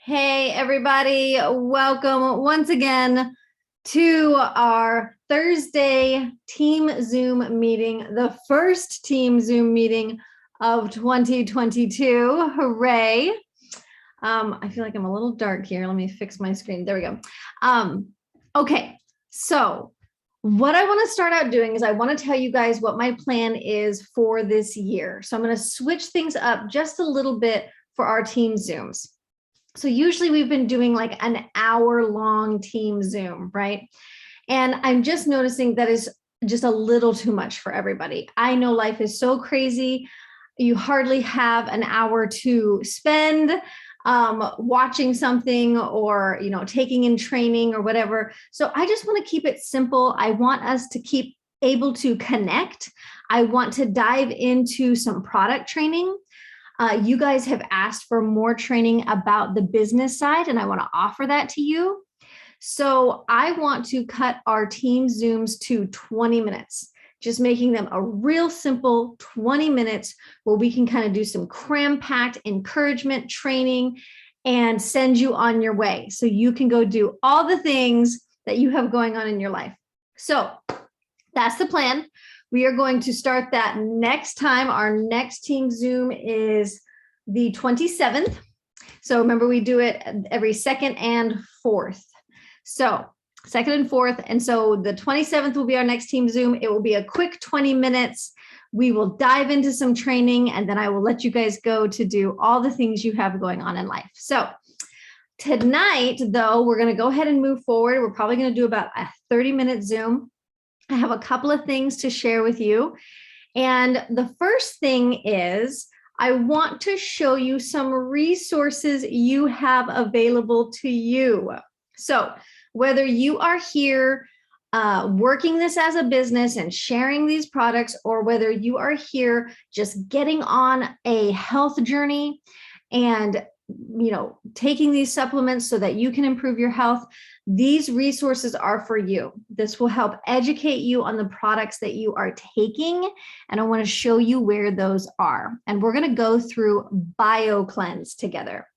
Hey, everybody. Welcome once again to our Thursday team Zoom meeting, the first team Zoom meeting of 2022. Hooray. I feel like I'm a little dark here. Let me fix my screen. There we go. Okay, so what I want to start out doing is I want to tell you guys what my plan is for this year. So I'm going to switch things up just a little bit for our team Zooms. So usually we've been doing like an hour-long team Zoom, right? And I'm just noticing that is just a little too much for everybody. I know life is so crazy. You hardly have an hour to spend watching something or, taking in training or whatever. So I just want to keep it simple. I want us to keep able to connect. I want to dive into some product training. You guys have asked for more training about the business side, and I want to offer that to you. So I want to cut our team Zooms to 20 minutes, just making them a real simple 20 minutes where we can kind of do some cram-packed encouragement training and send you on your way so you can go do all the things that you have going on in your life. So that's the plan. We are going to start that next time. Our next team Zoom is the 27th. So remember, we do it every second and fourth. So second and fourth. And so the 27th will be our next team Zoom. It will be a quick 20 minutes. We will dive into some training, and then I will let you guys go to do all the things you have going on in life. So tonight, though, we're going to go ahead and move forward. We're probably going to do about a 30-minute Zoom. I have a couple of things to share with you. And the first thing is I want to show you some resources you have available to you. So whether you are here working this as a business and sharing these products, or whether you are here just getting on a health journey and taking these supplements so that you can improve your health, these resources are for you. This will help educate you on the products that you are taking, and I want to show you where those are. And we're going to go through BioCleanse together.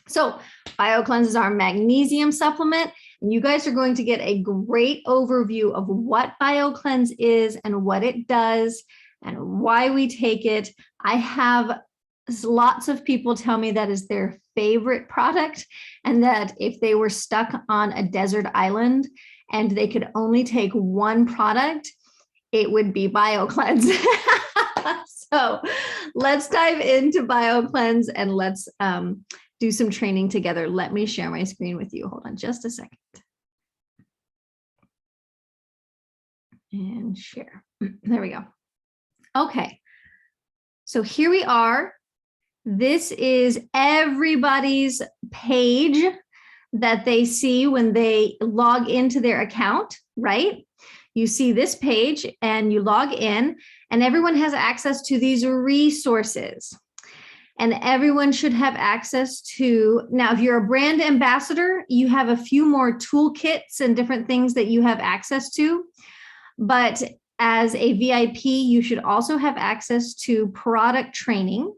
So BioCleanse is our magnesium supplement, and you guys are going to get a great overview of what BioCleanse is and what it does and why we take it. I have lots of people tell me that is their favorite product, and that if they were stuck on a desert island and they could only take one product, it would be BioCleanse. So let's dive into BioCleanse and let's do some training together. Let me share my screen with you. Hold on just a second. And share. There we go. Okay. So here we are. This is everybody's page that they see when they log into their account, right? You see this page and you log in, and everyone has access to these resources. And everyone should have access to, now, if you're a brand ambassador, you have a few more toolkits and different things that you have access to. But as a VIP, you should also have access to product training.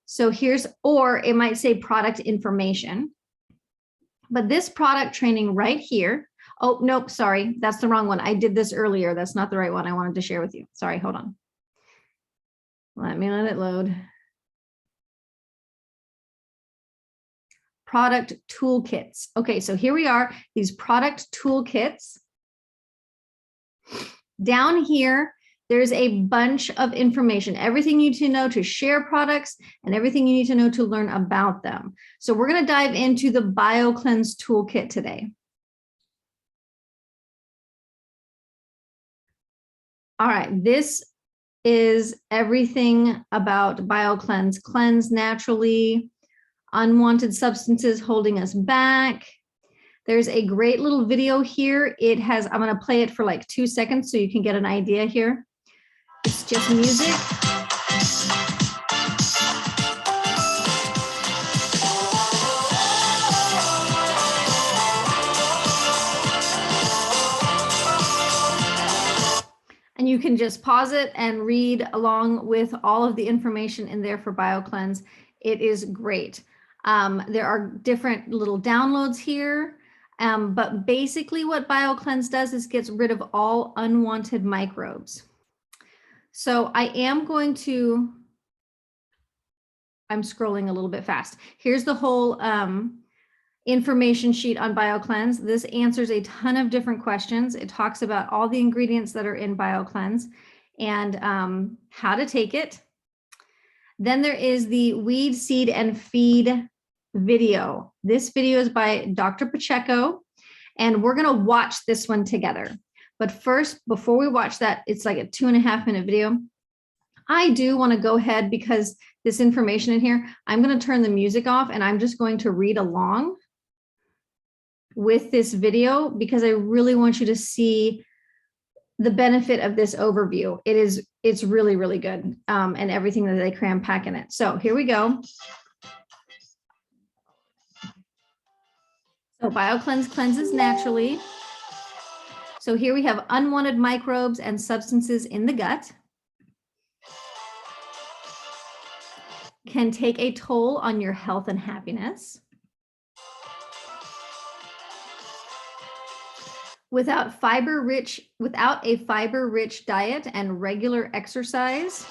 So here's, or it might say product information, but this product training right here. Oh, nope, sorry, that's the wrong one. I did this earlier. That's not the right one I wanted to share with you. Sorry, hold on. Let it load. Product toolkits. Okay, so here we are, these product toolkits. Down here, there's a bunch of information, everything you need to know to share products and everything you need to know to learn about them. So we're going to dive into the BioCleanse toolkit today. All right, this is everything about BioCleanse. Cleanse naturally, unwanted substances holding us back. There's a great little video here. It has, I'm going to play it for like 2 seconds so you can get an idea here. It's just music. And you can just pause it and read along with all of the information in there for BioCleanse. It is great. There are different little downloads here. But basically what BioCleanse does is gets rid of all unwanted microbes. So I am going to, I'm scrolling a little bit fast. Here's the whole information sheet on BioCleanse. This answers a ton of different questions. It talks about all the ingredients that are in BioCleanse and how to take it. Then there is the weed, seed, and feed video. This video is by Dr. Pacheco, and we're gonna watch this one together. But first, before we watch that, it's like a 2.5-minute video. I do wanna go ahead because this information in here, I'm gonna turn the music off and I'm just going to read along with this video because I really want you to see the benefit of this overview. It's really, really good, and everything that they cram pack in it. So here we go. So BioCleanse cleanses naturally. So here we have unwanted microbes and substances in the gut. Can take a toll on your health and happiness. Without a fiber-rich diet and regular exercise,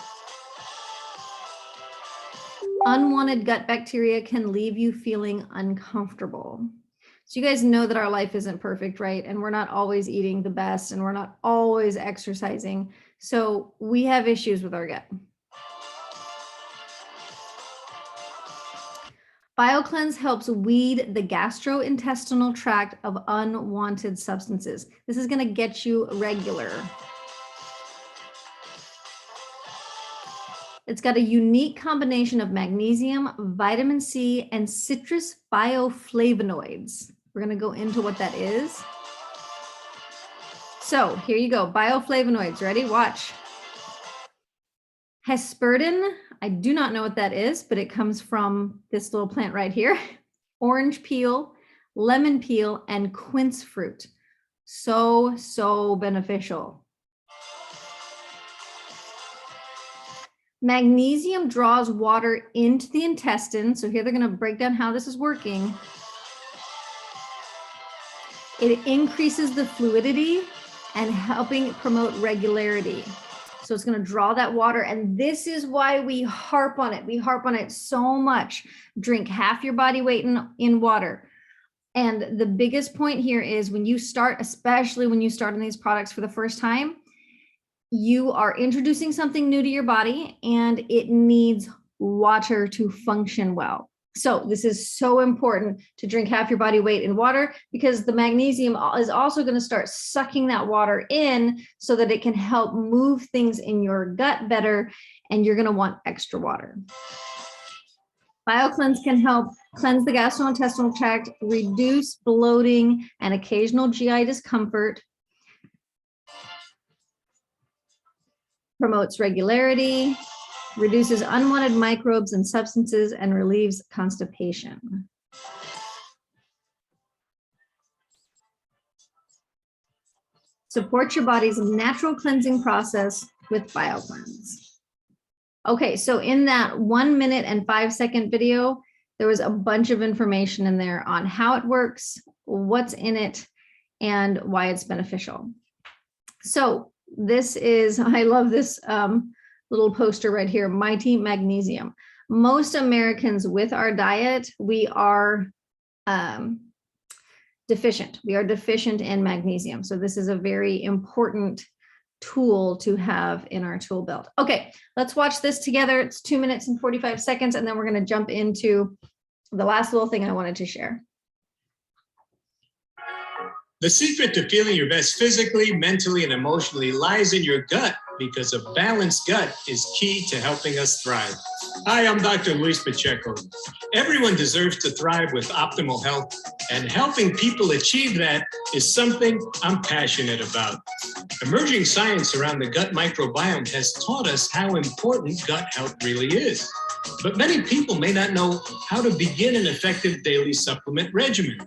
unwanted gut bacteria can leave you feeling uncomfortable. So you guys know that our life isn't perfect, right? And we're not always eating the best and we're not always exercising. So we have issues with our gut. BioCleanse helps weed the gastrointestinal tract of unwanted substances. This is going to get you regular. It's got a unique combination of magnesium, vitamin C, and citrus bioflavonoids. We're going to go into what that is. So here you go, bioflavonoids. Ready? Watch. Hesperidin, I do not know what that is, but it comes from this little plant right here. Orange peel, lemon peel, and quince fruit. So beneficial. Magnesium draws water into the intestine. So here they're going to break down how this is working. It increases the fluidity and helping promote regularity. So it's going to draw that water. And this is why we harp on it. We harp on it so much. Drink half your body weight in water. And the biggest point here is when you start, especially when you start on these products for the first time, you are introducing something new to your body and it needs water to function well. So this is so important to drink half your body weight in water because the magnesium is also going to start sucking that water in so that it can help move things in your gut better, and you're going to want extra water. BioCleanse can help cleanse the gastrointestinal tract, reduce bloating and occasional GI discomfort, promotes regularity, reduces unwanted microbes and substances, and relieves constipation. Support your body's natural cleansing process with BioCleanse. Okay, so in that 1 minute and 5-second video, there was a bunch of information in there on how it works, what's in it, and why it's beneficial. So this is, I love this little poster right here, Mighty Magnesium. Most Americans with our diet, we are deficient. We are deficient in magnesium. So this is a very important tool to have in our tool belt. Okay, let's watch this together. It's 2 minutes and 45 seconds, and then we're going to jump into the last little thing I wanted to share. The secret to feeling your best physically, mentally, and emotionally lies in your gut, because a balanced gut is key to helping us thrive. Hi, I'm Dr. Luis Pacheco. Everyone deserves to thrive with optimal health, and helping people achieve that is something I'm passionate about. Emerging science around the gut microbiome has taught us how important gut health really is. But many people may not know how to begin an effective daily supplement regimen.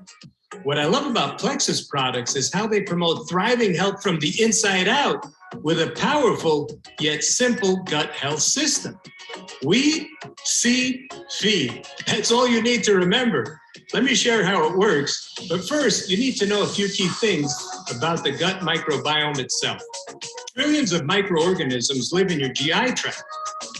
What I love about Plexus products is how they promote thriving health from the inside out with a powerful yet simple gut health system. Weed, seed, feed. That's all you need to remember. Let me share how it works. But first, you need to know a few key things about the gut microbiome itself. Trillions of microorganisms live in your GI tract.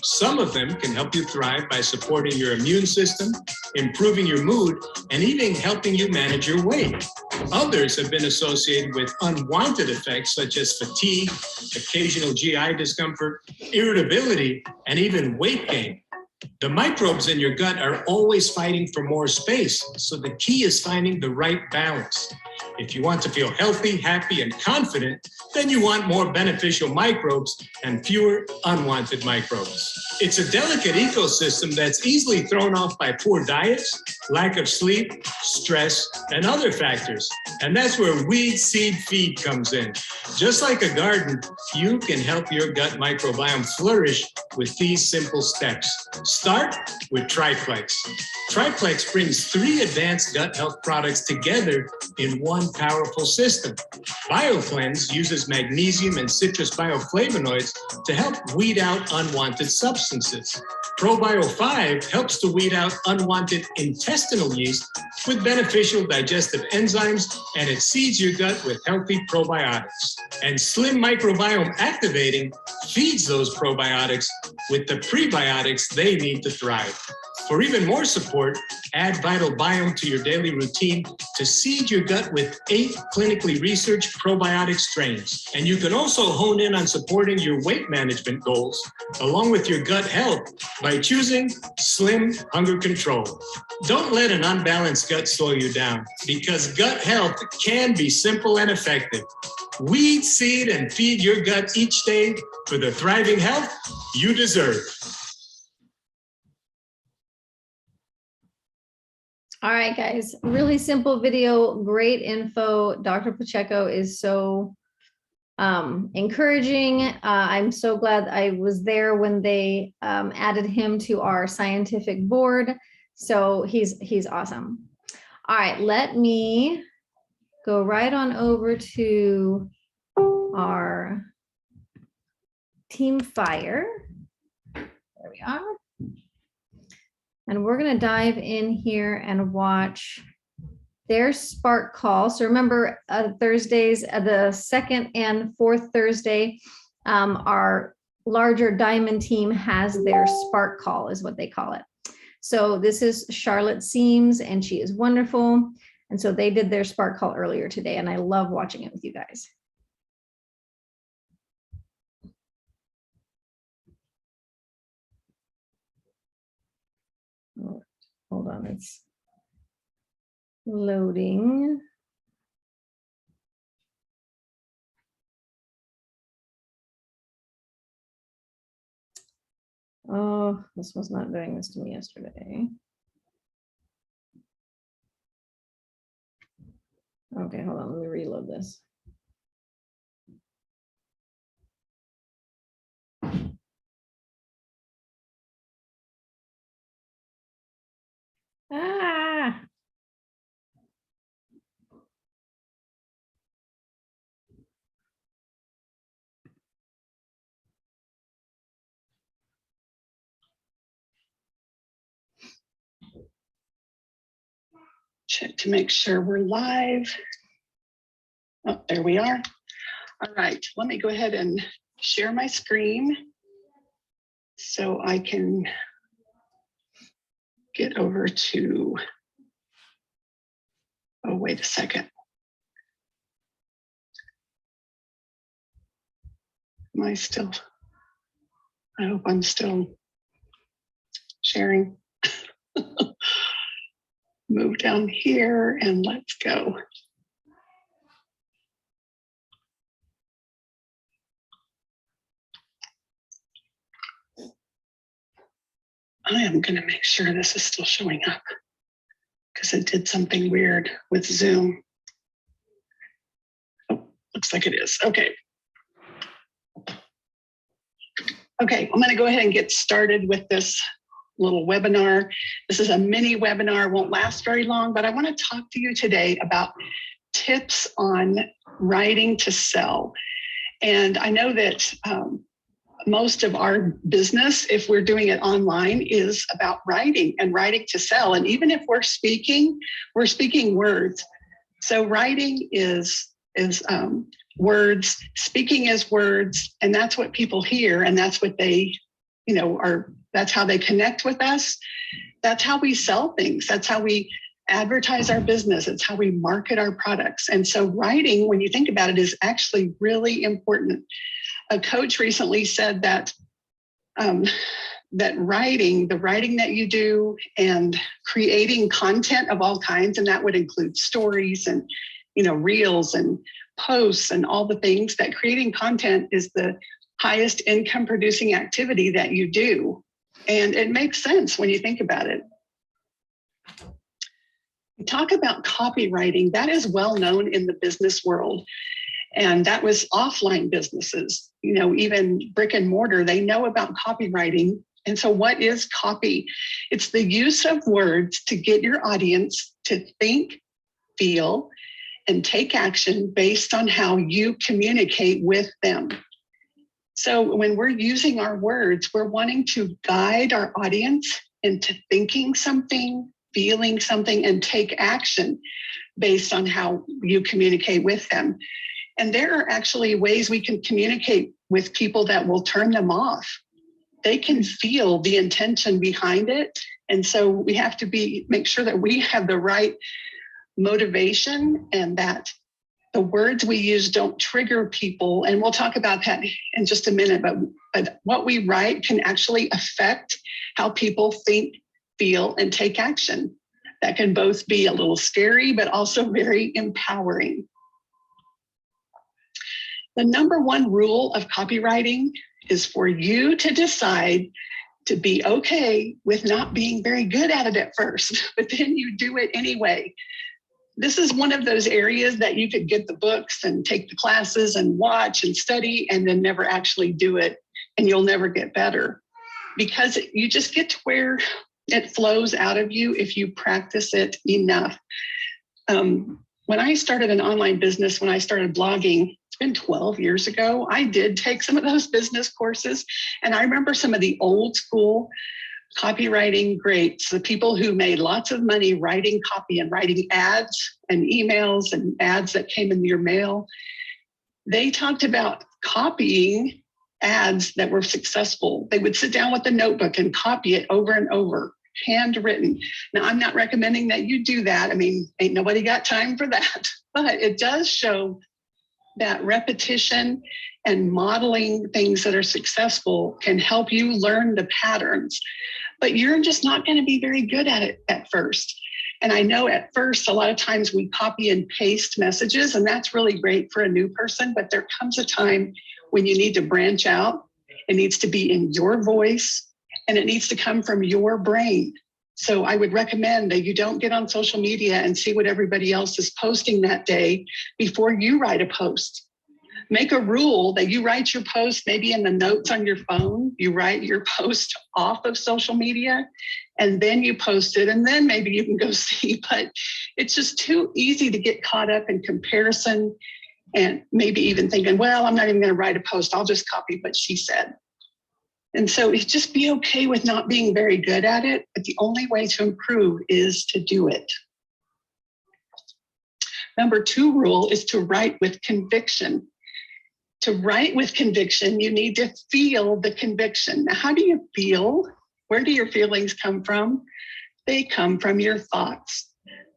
Some of them can help you thrive by supporting your immune system, improving your mood, and even helping you manage your weight. Others have been associated with unwanted effects such as fatigue, occasional GI discomfort, irritability, and even weight gain. The microbes in your gut are always fighting for more space, so the key is finding the right balance. If you want to feel healthy, happy, and confident, then you want more beneficial microbes and fewer unwanted microbes. It's a delicate ecosystem that's easily thrown off by poor diets, lack of sleep, stress, and other factors. And that's where weed, seed, feed comes in. Just like a garden, you can help your gut microbiome flourish with these simple steps. Start with Triflex. Triflex brings 3 advanced gut health products together in one powerful system. BioCleanse uses magnesium and citrus bioflavonoids to help weed out unwanted substances. ProBio 5 helps to weed out unwanted intestinal yeast with beneficial digestive enzymes, and it seeds your gut with healthy probiotics. And Slim Microbiome Activating feeds those probiotics with the prebiotics they need to thrive. For even more support, add Vital Biome to your daily routine to seed your gut with 8 clinically researched probiotic strains. And you can also hone in on supporting your weight management goals, along with your gut health, by choosing Slim Hunger Control. Don't let an unbalanced gut slow you down, because gut health can be simple and effective. Weed, seed, and feed your gut each day for the thriving health you deserve. All right, guys, really simple video, great info. Dr. Pacheco is so encouraging. I'm so glad I was there when they added him to our scientific board. So he's awesome. All right, let me go right on over to our Team Fire. There we are. And we're going to dive in here and watch their Spark call. So remember, Thursdays, the 2nd and 4th Thursday, our larger diamond team has their Spark call, is what they call it. So this is Charlotte Seams, and she is wonderful. And so they did their Spark call earlier today, and I love watching it with you guys. Hold on, it's loading. Oh, this was not doing this to me yesterday. Okay, hold on, let me reload this. Ah. Check to make sure we're live. Oh, there we are. All right, let me go ahead and share my screen so I can get over to, oh, wait a second. Am I still, I hope I'm still sharing. Move down here and let's go. I am going to make sure this is still showing up because it did something weird with Zoom. Oh, looks like it is. Okay. Okay, I'm going to go ahead and get started with this little webinar. This is a mini webinar, won't last very long, but I want to talk to you today about tips on writing to sell. And I know that most of our business, if we're doing it online, is about writing and writing to sell. And even if we're speaking words. So writing is words, speaking is words, and that's what people hear, and that's what they, that's how they connect with us. That's how we sell things. That's how we advertise our business. It's how we market our products. And so writing, when you think about it, is actually really important. A coach recently said that that writing, the writing that you do, and creating content of all kinds, and that would include stories and reels and posts and all the things, that creating content is the highest income producing activity that you do. And it makes sense when you think about it. We talk about copywriting. That is well known in the business world. And that was offline businesses, even brick and mortar, they know about copywriting. And so what is copy? It's the use of words to get your audience to think, feel, and take action based on how you communicate with them. So when we're using our words, we're wanting to guide our audience into thinking something, feeling something, and take action based on how you communicate with them. And there are actually ways we can communicate with people that will turn them off. They can feel the intention behind it. And so we have to make sure that we have the right motivation and that the words we use don't trigger people. And we'll talk about that in just a minute, but what we write can actually affect how people think, feel, and take action. That can both be a little scary, but also very empowering. The number one rule of copywriting is for you to decide to be okay with not being very good at it at first, but then you do it anyway. This is one of those areas that you could get the books and take the classes and watch and study and then never actually do it, and you'll never get better, because you just get to where it flows out of you if you practice it enough. When I started an online business, when I started blogging, it's been 12 years ago, I did take some of those business courses. And I remember some of the old school copywriting greats, the people who made lots of money writing copy and writing ads and emails and ads that came in your mail. They talked about copying ads that were successful. They would sit down with a notebook and copy it over and over, handwritten. Now, I'm not recommending that you do that. I mean, ain't nobody got time for that, but it does show that repetition and modeling things that are successful can help you learn the patterns, but you're just not going to be very good at it at first. And I know at first, a lot of times we copy and paste messages, and that's really great for a new person, but there comes a time when you need to branch out. It needs to be in your voice, and it needs to come from your brain. So I would recommend that you don't get on social media and see what everybody else is posting that day before you write a post. Make a rule that you write your post maybe in the notes on your phone. You write your post off of social media and then you post it, and then maybe you can go see. But it's just too easy to get caught up in comparison and maybe even thinking, well, I'm not even going to write a post. I'll just copy what she said. And so just be okay with not being very good at it, but the only way to improve is to do it. Number 2 rule is to write with conviction. To write with conviction, you need to feel the conviction. Now, how do you feel? Where do your feelings come from? They come from your thoughts.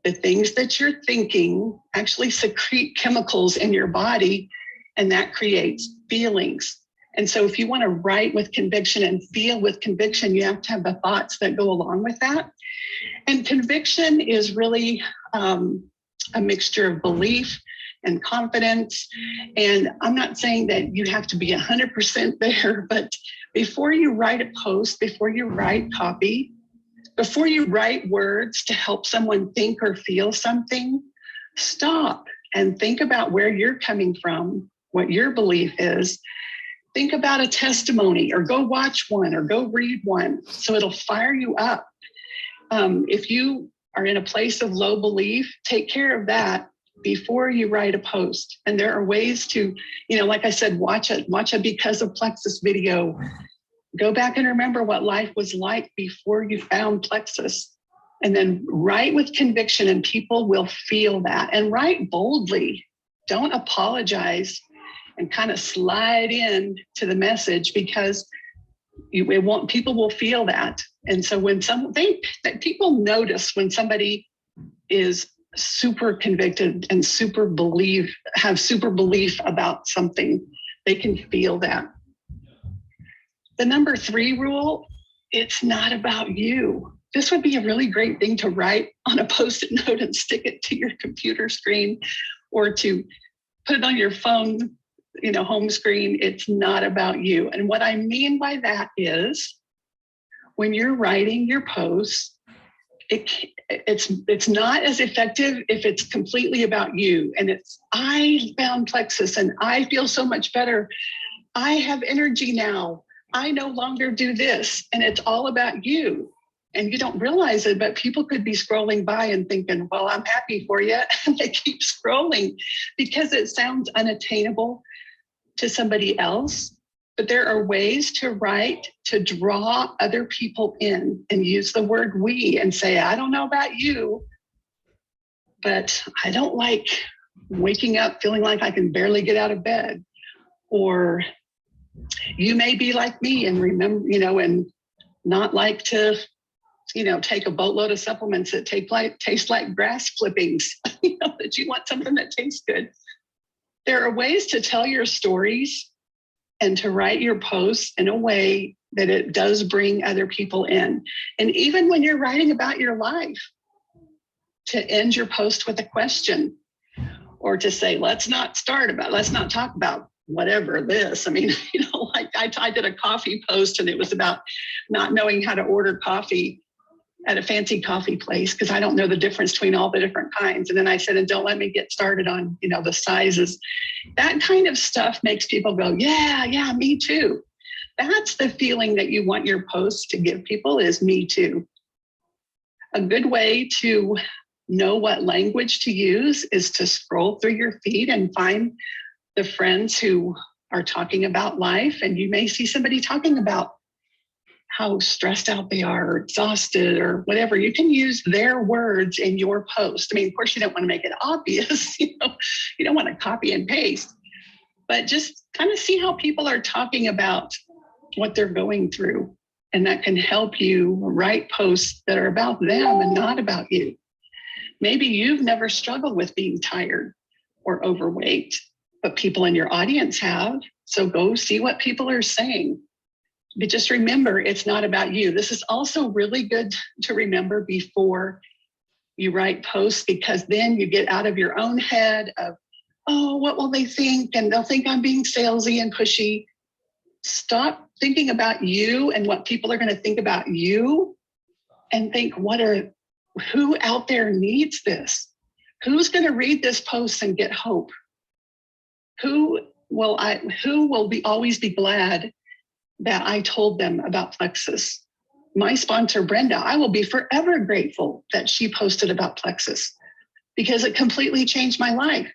The things that you're thinking actually secrete chemicals in your body, and that creates feelings. And so if you want to write with conviction and feel with conviction, you have to have the thoughts that go along with that. And conviction is really a mixture of belief and confidence. And I'm not saying that you have to be 100% there, but before you write a post, before you write copy, before you write words to help someone think or feel something, stop and think about where you're coming from, what your belief is. Think about a testimony, or go watch one, or go read one, so it'll fire you up. If you are in a place of low belief, take care of that before you write a post. And there are ways to, like I said, watch a Because of Plexus video. Go back and remember what life was like before you found Plexus. And then write with conviction, and people will feel that. And write boldly. Don't apologize and kind of slide in to the message, because people will feel that. And so when people notice when somebody is super convicted and have super belief about something, they can feel that. The number 3 rule, it's not about you. This would be a really great thing to write on a Post-it note and stick it to your computer screen, or to put it on your phone, home screen. It's not about you. And what I mean by that is, when you're writing your posts, it's not as effective if it's completely about you. And it's, I found Plexus and I feel so much better. I have energy now. I no longer do this. And it's all about you. And you don't realize it, but people could be scrolling by and thinking, well, I'm happy for you. And they keep scrolling because it sounds unattainable to somebody else. But there are ways to write to draw other people in, and use the word we and say, I don't know about you, but I don't like waking up feeling like I can barely get out of bed. Or you may be like me and remember, and not like to, take a boatload of supplements that taste like grass clippings, that you want something that tastes good. There are ways to tell your stories and to write your posts in a way that it does bring other people in. And even when you're writing about your life, to end your post with a question, or to say, let's not talk about whatever this. I mean, like I did a coffee post, and it was about not knowing how to order coffee at a fancy coffee place, because I don't know the difference between all the different kinds. And then I said, and don't let me get started on, the sizes. That kind of stuff makes people go, yeah, me too. That's the feeling that you want your posts to give people, is me too. A good way to know what language to use is to scroll through your feed and find the friends who are talking about life. And you may see somebody talking about how stressed out they are, or exhausted, or whatever. You can use their words in your post. I mean, of course, you don't want to make it obvious. You don't want to copy and paste, but just kind of see how people are talking about what they're going through. And that can help you write posts that are about them and not about you. Maybe you've never struggled with being tired or overweight, but people in your audience have. So go see what people are saying. But just remember, it's not about you. This is also really good to remember before you write posts, because then you get out of your own head of, oh, what will they think? And they'll think I'm being salesy and pushy. Stop thinking about you and what people are going to think about you, and think, who out there needs this? Who's going to read this post and get hope? Who will always be glad that I told them about Plexus? My sponsor, Brenda, I will be forever grateful that she posted about Plexus, because it completely changed my life.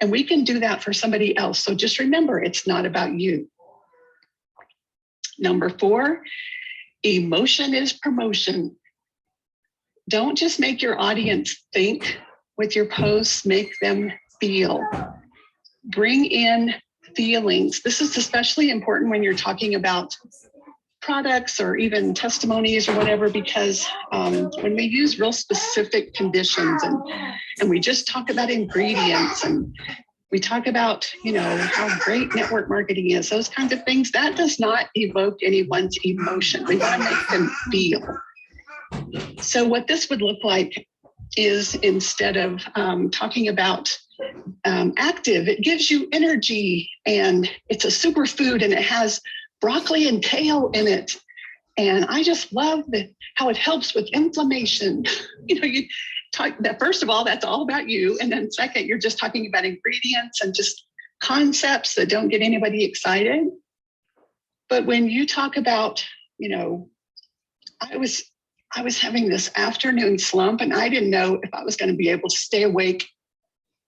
And we can do that for somebody else. So just remember, it's not about you. Number 4, emotion is promotion. Don't just make your audience think with your posts, make them feel. Bring in feelings. This is especially important when you're talking about products or even testimonies or whatever, because when we use real specific conditions and we just talk about ingredients, and we talk about, how great network marketing is, those kinds of things, that does not evoke anyone's emotion. We want to make them feel. So what this would look like is, instead of talking about active, it gives you energy, and it's a superfood, and it has broccoli and kale in it. And I just love how it helps with inflammation. You talk that, first of all, that's all about you. And then second, you're just talking about ingredients and just concepts that don't get anybody excited. But when you talk about, I was having this afternoon slump, and I didn't know if I was going to be able to stay awake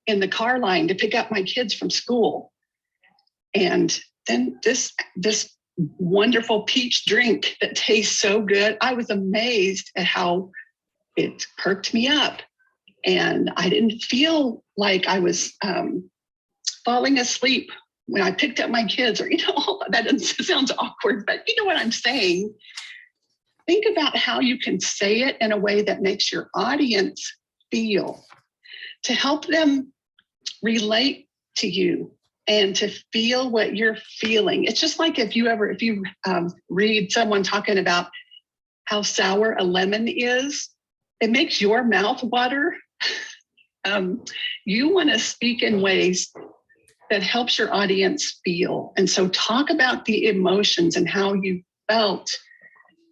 in the car line to pick up my kids from school. And then this wonderful peach drink that tastes so good, I was amazed at how it perked me up. And I didn't feel like I was falling asleep when I picked up my kids, or, that sounds awkward, but you know what I'm saying. Think about how you can say it in a way that makes your audience feel, to help them relate to you and to feel what you're feeling. It's just like if you read someone talking about how sour a lemon is, it makes your mouth water. You want to speak in ways that helps your audience feel. And so talk about the emotions and how you felt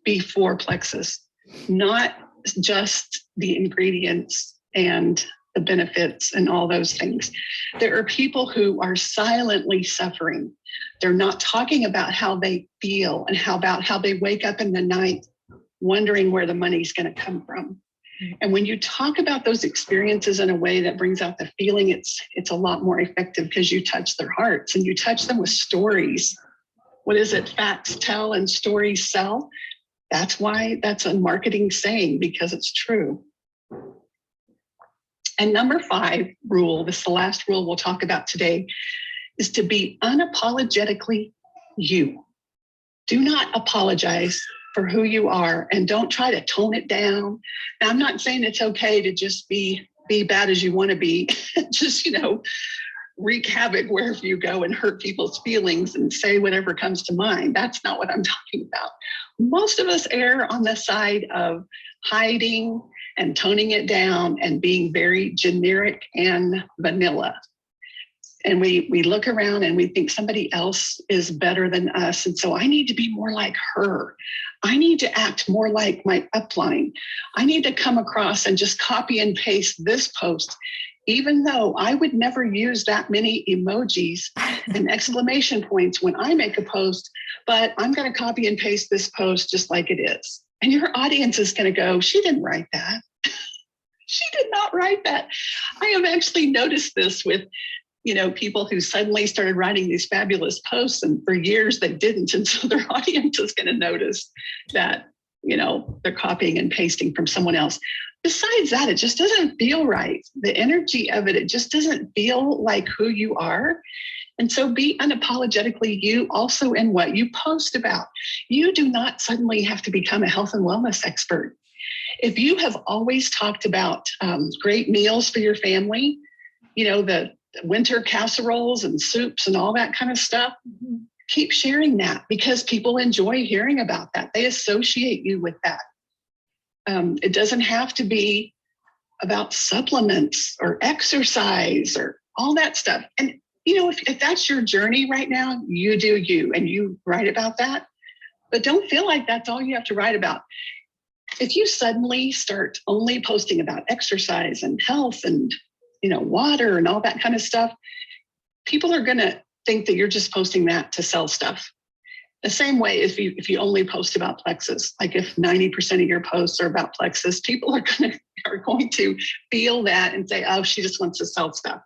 before Plexus, not just the ingredients and the benefits and all those things. There are people who are silently suffering. They're not talking about how they feel and about how they wake up in the night wondering where the money's going to come from. And when you talk about those experiences in a way that brings out the feeling, it's a lot more effective because you touch their hearts and you touch them with stories. What is it? Facts tell and stories sell. That's why that's a marketing saying, because it's true. And number 5 rule, this is the last rule we'll talk about today, is to be unapologetically you. Do not apologize for who you are, and don't try to tone it down. Now, I'm not saying it's okay to just be bad as you want to be, just, wreak havoc wherever you go and hurt people's feelings and say whatever comes to mind. That's not what I'm talking about. Most of us err on the side of hiding and toning it down and being very generic and vanilla. And we look around and we think somebody else is better than us. And so I need to be more like her. I need to act more like my upline. I need to come across and just copy and paste this post, even though I would never use that many emojis and exclamation points when I make a post, but I'm going to copy and paste this post just like it is. And your audience is going to go, she didn't write that. She did not write that. I have actually noticed this with people who suddenly started writing these fabulous posts, and for years they didn't. And so their audience is going to notice that, they're copying and pasting from someone else. Besides that, it just doesn't feel right. The energy of it just doesn't feel like who you are. And so be unapologetically you also in what you post about. You do not suddenly have to become a health and wellness expert. If you have always talked about great meals for your family, the winter casseroles and soups and all that kind of stuff, keep sharing that, because people enjoy hearing about that. They associate you with that. It doesn't have to be about supplements or exercise or all that stuff. And, if that's your journey right now, you do you, and you write about that. But don't feel like that's all you have to write about. If you suddenly start only posting about exercise and health and water and all that kind of stuff, people are going to think that you're just posting that to sell stuff. The same way if you only post about Plexus, like if 90% of your posts are about Plexus, people are going to feel that and say, oh, she just wants to sell stuff.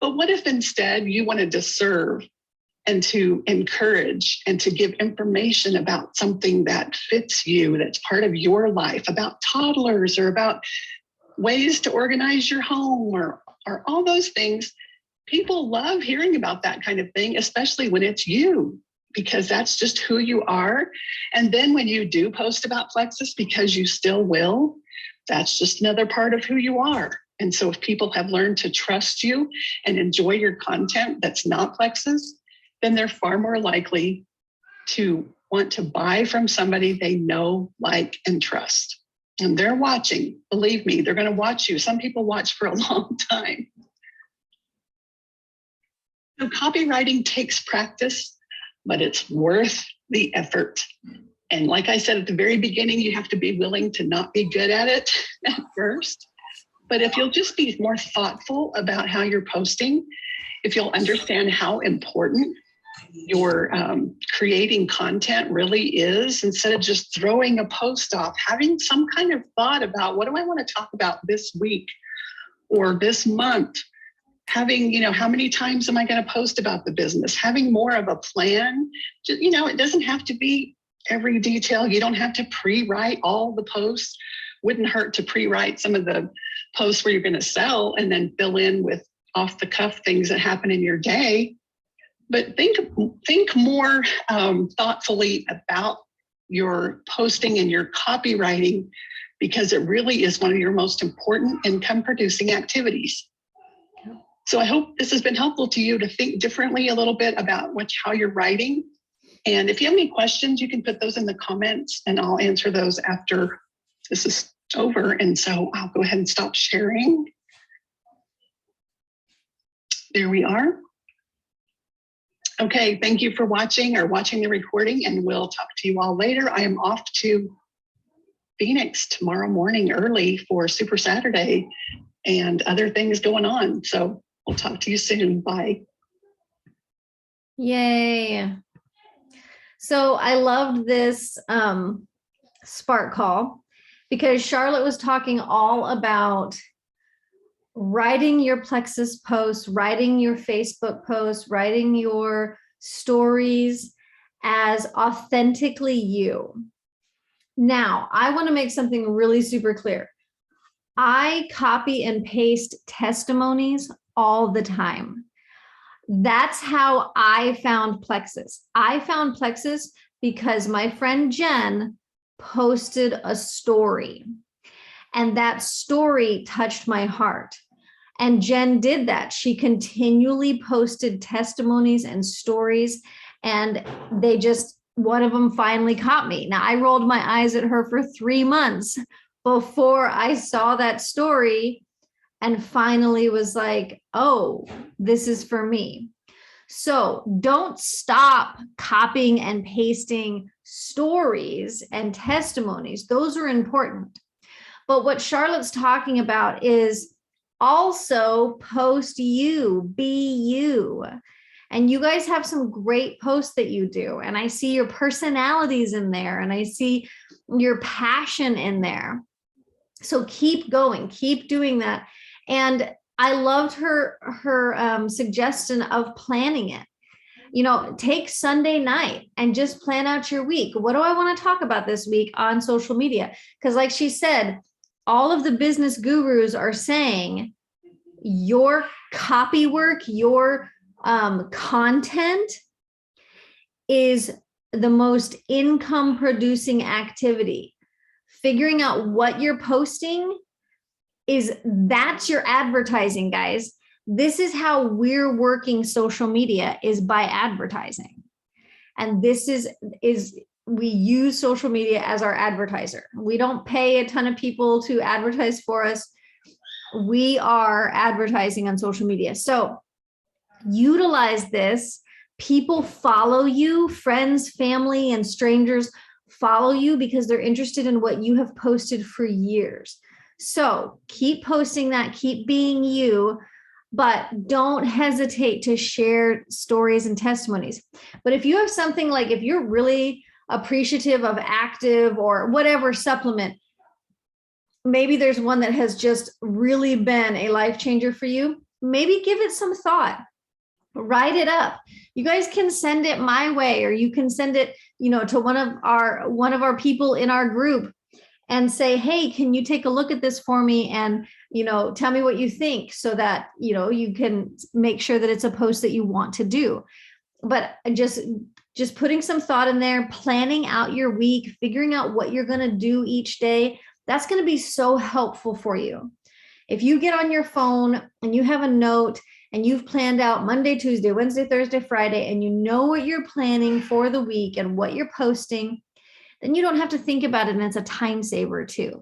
But what if instead you wanted to serve and to encourage and to give information about something that fits you, that's part of your life, about toddlers or about ways to organize your home or all those things? People love hearing about that kind of thing, especially when it's you, because that's just who you are. And then when you do post about Plexus, because you still will, that's just another part of who you are. And so if people have learned to trust you and enjoy your content that's not Plexus, then they're far more likely to want to buy from somebody they know, like, and trust. And they're watching. Believe me, they're going to watch you. Some people watch for a long time. So copywriting takes practice, but it's worth the effort. And like I said at the very beginning, you have to be willing to not be good at it at first. But if you'll just be more thoughtful about how you're posting, if you'll understand how important your creating content really is, instead of just throwing a post off, having some kind of thought about what do I want to talk about this week or this month, having, how many times am I going to post about the business? Having more of a plan. It doesn't have to be every detail. You don't have to pre-write all the posts. Wouldn't hurt to pre-write some of the posts where you're going to sell and then fill in with off-the-cuff things that happen in your day. But think more thoughtfully about your posting and your copywriting, because it really is one of your most important income-producing activities. So I hope this has been helpful to you to think differently a little bit about how you're writing. And if you have any questions, you can put those in the comments and I'll answer those after this is over. And so I'll go ahead and stop sharing. There we are. Okay, thank you for watching the recording, and we'll talk to you all later. I am off to Phoenix tomorrow morning early for Super Saturday and other things going on. So we'll talk to you soon. Bye. Yay. So I loved this Spark call because Charlotte was talking all about writing your Plexus posts, writing your Facebook posts, writing your stories as authentically you. Now, I want to make something really super clear. I copy and paste testimonies all the time. That's how I found Plexus. I found Plexus because my friend Jen posted a story, and that story touched my heart. And Jen did that. She continually posted testimonies and stories, and one of them finally caught me. Now, I rolled my eyes at her for 3 months before I saw that story and finally was like, oh, this is for me. So don't stop copying and pasting stories and testimonies. Those are important. But what Charlotte's talking about is also post you, be you. And you guys have some great posts that you do. And I see your personalities in there, and I see your passion in there. So keep going, keep doing that. And I loved her suggestion of planning it. Take Sunday night and just plan out your week. What do I want to talk about this week on social media? Because like she said, all of the business gurus are saying your copy work, your content is the most income producing activity. Figuring out what you're posting that's your advertising, guys. This is how we're working social media, is by advertising. And this is we use social media as our advertiser. We don't pay a ton of people to advertise for us. We are advertising on social media. So utilize this. People follow you, friends, family, and strangers follow you because they're interested in what you have posted for years. So keep posting that, keep being you, but don't hesitate to share stories and testimonies. But if you have something like, if you're really appreciative of active or whatever supplement, maybe there's one that has just really been a life changer for you, maybe give it some thought. Write it up. You guys can send it my way, or you can send it, to one of our people in our group and say, hey, can you take a look at this for me? And, tell me what you think, so that, you can make sure that it's a post that you want to do. But just putting some thought in there, planning out your week, figuring out what you're going to do each day, that's going to be so helpful for you. If you get on your phone and you have a note and you've planned out Monday, Tuesday, Wednesday, Thursday, Friday, and you know what you're planning for the week and what you're posting, then you don't have to think about it, and it's a time saver too.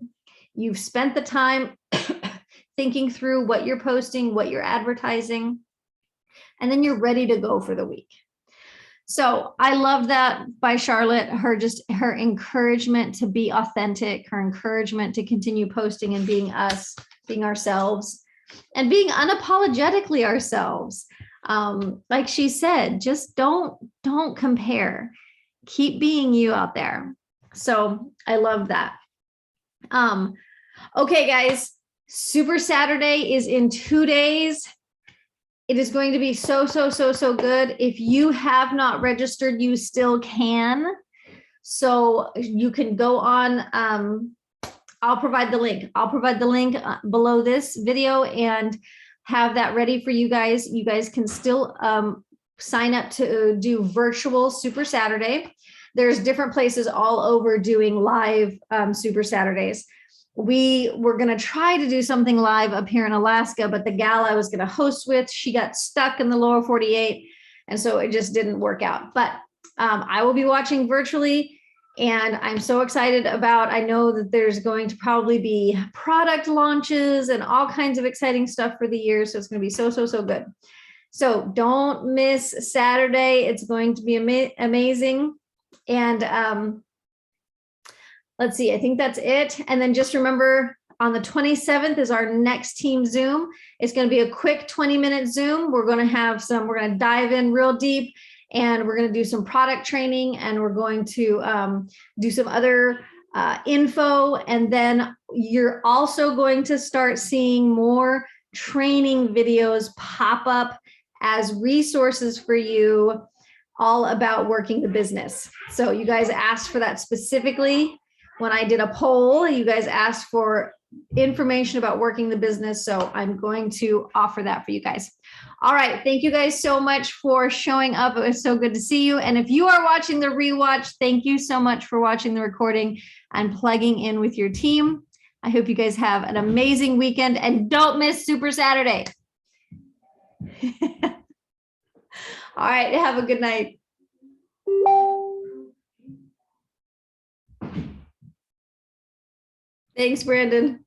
You've spent the time thinking through what you're posting, what you're advertising, and then you're ready to go for the week. So I love that by Charlotte, her encouragement to be authentic, her encouragement to continue posting and being us, being ourselves, and being unapologetically ourselves. Like she said, just don't compare. Keep being you out there. So I love that. Okay, guys, Super Saturday is in 2 days. It is going to be so good. If you have not registered, you still can. So you can go on, I'll provide the link. I'll provide the link below this video and have that ready for you guys. You guys can still sign up to do virtual Super Saturday. There's different places all over doing live Super Saturdays. We were going to try to do something live up here in Alaska, but the gal I was going to host with, she got stuck in the lower 48. And so it just didn't work out. But I will be watching virtually. And I'm so excited about, I know that there's going to probably be product launches and all kinds of exciting stuff for the year. So it's going to be so good. So don't miss Saturday. It's going to be amazing. And let's see, I think that's it. And then just remember, on the 27th is our next team Zoom. It's going to be a quick 20-minute Zoom. We're going to dive in real deep, and we're going to do some product training, and we're going to do some other info. And then you're also going to start seeing more training videos pop up as resources for you, all about working the business. So you guys asked for that specifically. When I did a poll, you guys asked for information about working the business. So I'm going to offer that for you guys. All right. Thank you guys so much for showing up. It was so good to see you. And if you are watching the rewatch, thank you so much for watching the recording and plugging in with your team. I hope you guys have an amazing weekend, and don't miss Super Saturday. All right. Have a good night. Thanks, Brandon.